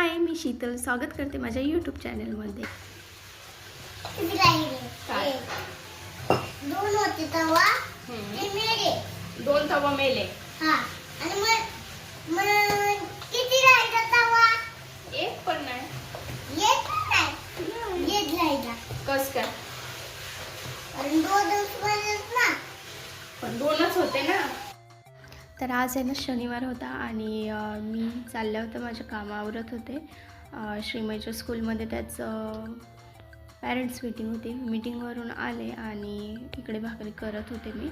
हाय, मी शीतल स्वागत करते माझ्या यूट्यूब चॅनलमध्ये. काय? दोन होते तवा ते मेले. दोन तवा मेले. हा आणि मग किती राहिला तवा? एक पण नाही. एक नाही. एक राहिला. कस काय? आणि दोनच बनत ना. पण दोनच होते ना. तर आज आहे ना शनिवार होता आणि मी चालले होते माझ्या कामावरत होते. श्रीमईच्या स्कूलमध्ये त्याचं पॅरेंट्स मीटिंग होती. मीटिंगवरून आले आणि इकडे भाकरी करत होते मी.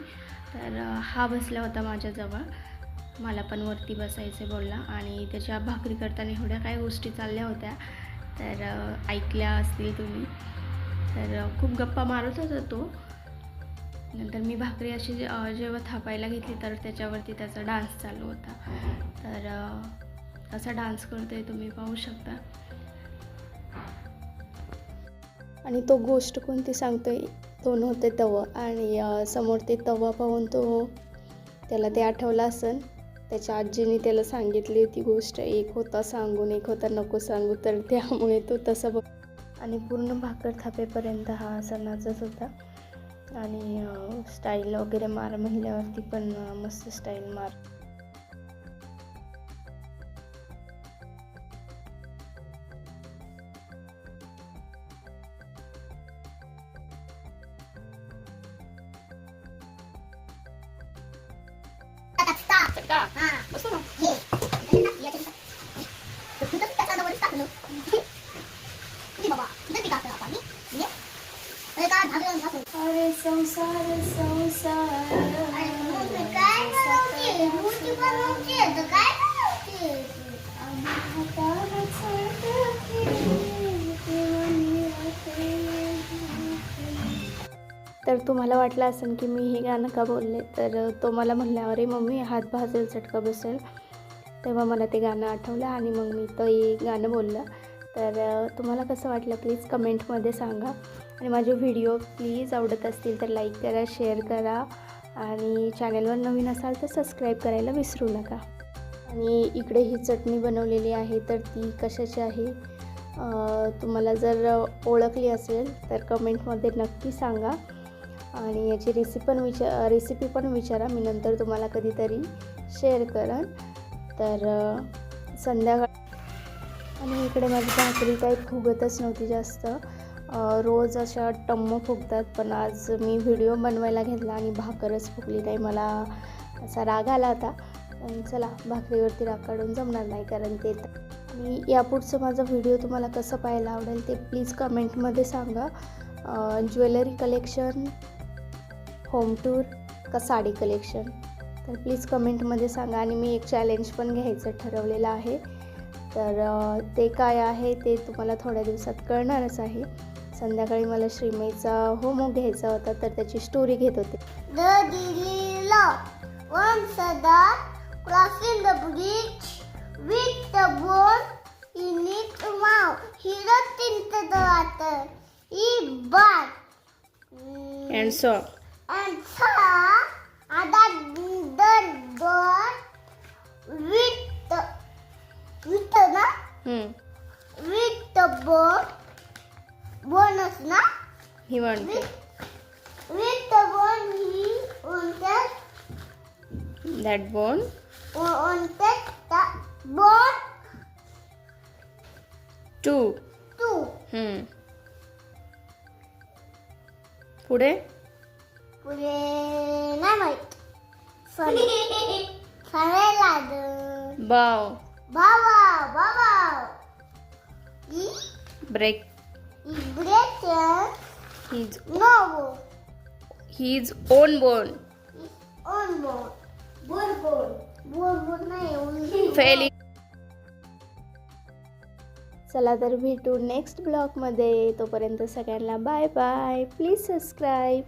तर हा बसला होता माझ्याजवळ. मला पण वरती बसायचं बोलला आणि त्याच्या भाकरी करताना एवढ्या काही गोष्टी चालल्या होत्या तर ऐकल्या असतील तुम्ही. तर खूप गप्पा मारत होता तो. नंतर मी भाकरी अशी जेव्हा थापायला घेतली तर त्याच्यावरती त्याचा डान्स चालू होता. तर कसा डान्स करतोय तुम्ही पाहू शकता. आणि तो गोष्ट कोणती सांगतोय, दोन होते तवा आणि समोर ते तवा पाहून त्याला ते आठवलं असेल. त्याच्या आजीने त्याला सांगितली होती गोष्ट, एक होता सांगून एक होता नको सांगू, तर त्यामुळे तो तसा बघ. आणि पूर्ण भाकर थापेपर्यंत हा असा नाचत होता. आणि स्टाईल वगैरे मार म्हणल्यावरती पण मस्त स्टाईल मार. अरे संसार संसार काय बनवते? मूर्ती बनवते तर काय बनवते? तर तुम्हाला वाटलं असेल की मी हे गाणं का बोलले, तर तो मला म्हणला अरे मम्मी हात भाजेल चटका बसेल. तेव्हा मला ते गाणं आठवलं आणि मग मी ते गाणं बोललं. तर तुम्हाला कसं वाटलं प्लीज कमेंटमध्ये सांगा. आणि माझे व्हिडिओ प्लीज आवडत असतील तर लाईक करा, शेअर करा आणि चॅनलवर नवीन असाल तर सबस्क्राईब करायला विसरू नका. आणि इकडे ही चटणी बनवलेली आहे तर ती कशाची आहे तुम्हाला जर ओळखली असेल तर कमेंटमध्ये नक्की सांगा. आणि याची रेसिपी पण विचारा, मी नंतर तुम्हाला कधीतरी शेअर करेन. तर संध्याकाळ आणि इकडे माझी भाकरी काही फुगतच नव्हती जास्त. रोज अशा टम्म फुगतात, पण आज मी व्हिडिओ बनवायला घेतला आणि भाकरच फुगली नाही. मला असा राग आला होता. चला भाकरीवरती राग काढून जमणार नाही कारण ते. आणि यापुढचं माझा व्हिडिओ तुम्हाला कसं पाहायला आवडेल ते प्लीज कमेंटमध्ये सांगा. ज्वेलरी कलेक्शन, होम टूर का साडी कलेक्शन, तर प्लीज कमेंटमध्ये सांगा. आणि मी एक चॅलेंज पण घ्यायचं ठरवलेलं आहे. तर ते काय आहे ते तुम्हाला थोड्या दिवसात कळणारच आहे. संध्याकाळी मला श्रीमईचा होमवर्क घ्यायचा होता तर त्याची स्टोरी घेत होते. Once a dog crossing the bridge with the bone in its mouth. He looked into the water. He bathed And so and saw another dog with the bonus na. he wanted With the bone he wanted. that bone Wanted the bone too. पुढे नाही माहित. सरेला बाव बाबा break his no his own bone on बोल नाही failing. चला तर भेटू next ब्लॉगमध्ये. तोपर्यंत सगळ्यांना बाय बाय. Please subscribe.